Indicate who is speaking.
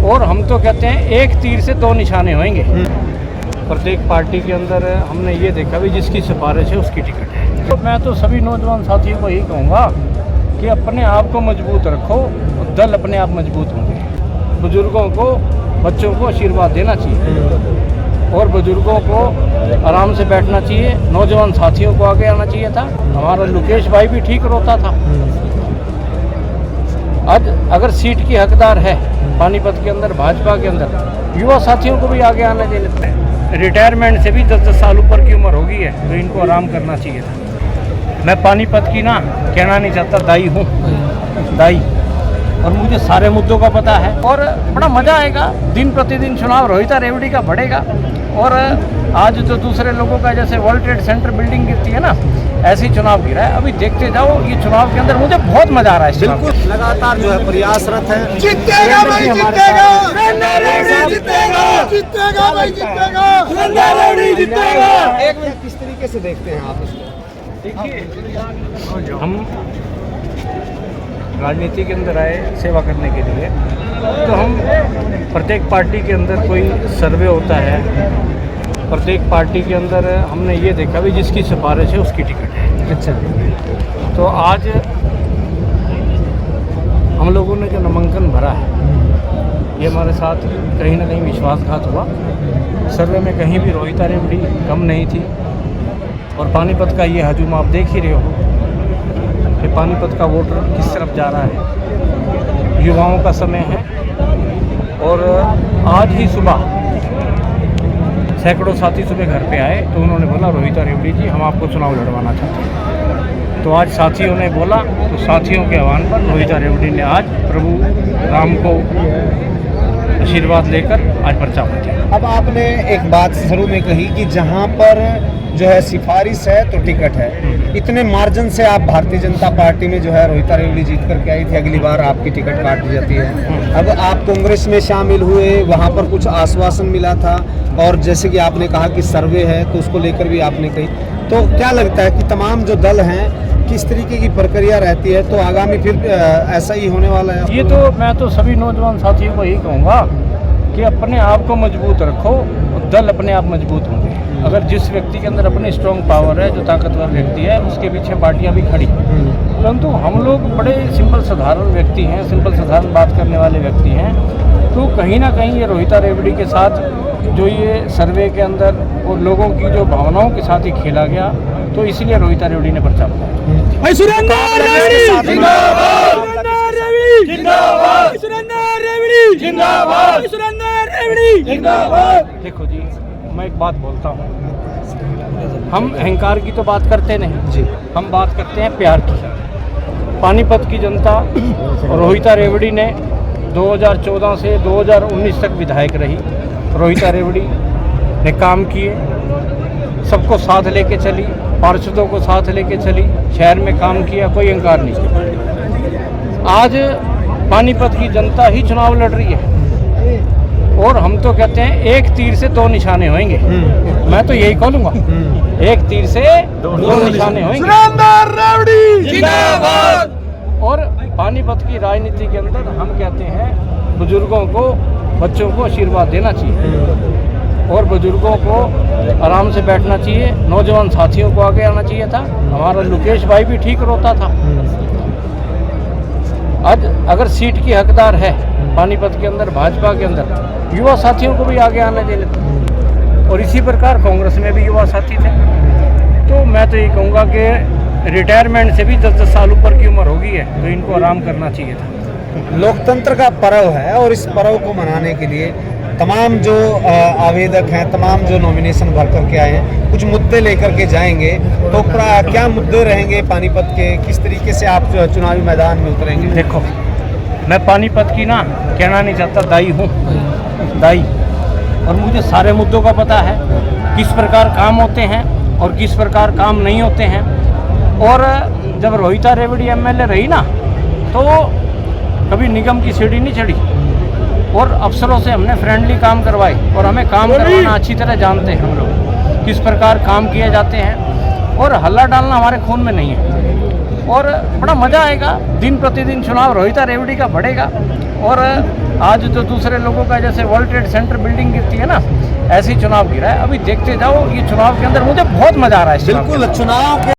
Speaker 1: और हम तो कहते हैं एक तीर से दो निशाने होंगे। प्रत्येक पार्टी के अंदर हमने ये देखा भी जिसकी सिफारिश है उसकी टिकट है। तो मैं तो सभी नौजवान साथियों को यही कहूँगा कि अपने आप को मजबूत रखो, दल अपने आप मजबूत होंगे। बुजुर्गों को, बच्चों को आशीर्वाद देना चाहिए और बुजुर्गों को आराम से बैठना चाहिए। नौजवान साथियों को आगे आना चाहिए था। हमारा लोकेश भाई भी ठीक रोता था। आज अगर सीट की हकदार है पानीपत के अंदर, भाजपा के अंदर, युवा साथियों को भी आगे आने देते हैं। रिटायरमेंट से भी 10-10 साल ऊपर की उम्र हो गई है तो इनको आराम करना चाहिए था। मैं पानीपत की ना कहना नहीं चाहता, दाई हूँ, दाई, और मुझे सारे मुद्दों का पता है और बड़ा मज़ा आएगा। दिन प्रतिदिन चुनाव रोहिता रेवड़ी का बढ़ेगा और आज जो दूसरे लोगों का जैसे वर्ल्ड ट्रेड सेंटर बिल्डिंग गिरती है ना, ऐसे ही चुनाव गिरा है। अभी देखते जाओ, ये चुनाव के अंदर मुझे बहुत मजा आ रहा है।
Speaker 2: बिल्कुल लगातार जो है प्रयासरत है।
Speaker 3: जीतेगा भाई, जीतेगा रेवड़ी, जीतेगा, जीतेगा भाई, जीतेगा रेवड़ी, जीतेगा।
Speaker 2: एक मिनट, किस तरीके से देखते हैं आप इसको?
Speaker 1: देखिए, हम राजनीति के अंदर आए सेवा करने के लिए, तो हम प्रत्येक पार्टी के अंदर कोई सर्वे होता है। प्रत्येक पार्टी के अंदर हमने ये देखा भी जिसकी सिफारिश है उसकी टिकट है।
Speaker 2: अच्छा,
Speaker 1: तो आज हम लोगों ने जो नामांकन भरा है, ये हमारे साथ कहीं ना कहीं विश्वासघात हुआ। सर्वे में कहीं भी रोहिता रेवड़ी कम नहीं थी और पानीपत का ये हजूम आप देख ही रहे हो कि पानीपत का वोटर किस तरफ जा रहा है। युवाओं का समय है और आज ही सुबह सैकड़ों साथी सुबह घर पे आए तो उन्होंने बोला, रोहिता रेवड़ी जी, हम आपको चुनाव लड़वाना चाहते हैं। तो आज साथियों ने बोला, तो साथियों के आह्वान पर रोहिता रेवड़ी ने आज प्रभु राम को आशीर्वाद लेकर आज पर्चा भर दिया।
Speaker 2: अब आपने एक बात शुरू में कही कि जहां पर जो है सिफारिश है तो टिकट है। इतने मार्जिन से आप भारतीय जनता पार्टी में जो है रोहिता रेवड़ी जीत करके आई थी, अगली बार आपकी टिकट काट दी जाती है। अब आप कांग्रेस में शामिल हुए, वहां पर कुछ आश्वासन मिला था और जैसे कि आपने कहा कि सर्वे है तो उसको लेकर भी आपने कही, तो क्या लगता है कि तमाम जो दल हैं किस तरीके की प्रक्रिया रहती है, तो आगामी फिर ऐसा ही होने वाला है?
Speaker 1: ये तो मैं तो सभी नौजवान साथियों को यही कहूँगा कि अपने आप को मजबूत रखो, दल अपने आप मजबूत होंगे। अगर जिस व्यक्ति के अंदर अपनी स्ट्रॉन्ग पावर है, जो ताकतवर व्यक्ति है, उसके पीछे पार्टियां भी खड़ी। परंतु हम लोग बड़े सिंपल साधारण व्यक्ति हैं, सिंपल साधारण बात करने वाले व्यक्ति हैं, तो कहीं ना कहीं ये रोहिता रेवड़ी के साथ जो ये सर्वे के अंदर और लोगों की जो भावनाओं के साथ ही खेला गया, तो इसलिए रोहिता रेवड़ी ने पर्चा बनाया। देखो जी, मैं एक बात बोलता हूँ, हम अहंकार की तो बात करते नहीं जी, हम बात करते हैं प्यार की। पानीपत की जनता रोहिता रेवड़ी ने 2014 से 2019 तक विधायक रही। रोहिता रेवड़ी ने काम किए, सबको साथ लेके चली, पार्षदों को साथ लेके चली, शहर में काम किया, कोई अहंकार नहीं। आज पानीपत की जनता ही चुनाव लड़ रही है और हम तो कहते हैं एक तीर से दो निशाने होंगे। मैं तो यही कहूँगा, एक तीर से दो निशाने होंगे। और पानीपत की राजनीति के अंदर हम कहते हैं बुजुर्गों को, बच्चों को आशीर्वाद देना चाहिए और बुजुर्गों को आराम से बैठना चाहिए। नौजवान साथियों को आगे आना चाहिए था। हमारा लोकेश भाई भी ठीक रोता था। आज अगर सीट की हकदार है पानीपत के अंदर, भाजपा के अंदर, युवा साथियों को भी आगे आने देते और इसी प्रकार कांग्रेस में भी युवा साथी थे। तो मैं तो ये कहूँगा कि रिटायरमेंट से भी 10-10 साल ऊपर की उम्र हो गई है तो इनको आराम करना चाहिए था।
Speaker 2: लोकतंत्र का पर्व है और इस पर्व को मनाने के लिए तमाम जो आवेदक हैं, तमाम जो नॉमिनेशन भर करके आए हैं, कुछ मुद्दे लेकर के जाएंगे। तो क्या मुद्दे रहेंगे पानीपत के, किस तरीके से आप चुनावी मैदान में उतरेंगे?
Speaker 1: देखो, मैं पानीपत की ना कहना नहीं चाहता, दाई हूँ, दाई, और मुझे सारे मुद्दों का पता है, किस प्रकार काम होते हैं और किस प्रकार काम नहीं होते हैं। और जब रोहिता रेवड़ी एमएलए रही ना, तो कभी निगम की सीढ़ी नहीं चढ़ी और अफसरों से हमने फ्रेंडली काम करवाए और हमें काम करवाना अच्छी तरह जानते हैं हम लोग, किस प्रकार काम किए जाते हैं और हल्ला डालना हमारे खून में नहीं है। और बड़ा मज़ा आएगा। दिन प्रतिदिन चुनाव रोहिता रेवड़ी का बढ़ेगा और आज तो दूसरे लोगों का जैसे वर्ल्ड ट्रेड सेंटर बिल्डिंग गिरती है ना, ऐसे ही चुनाव गिरा है। अभी देखते जाओ, ये चुनाव के अंदर मुझे बहुत मजा आ रहा है इस चुनाव के
Speaker 2: बिल्कुल
Speaker 1: अंदर।
Speaker 2: चुनाव के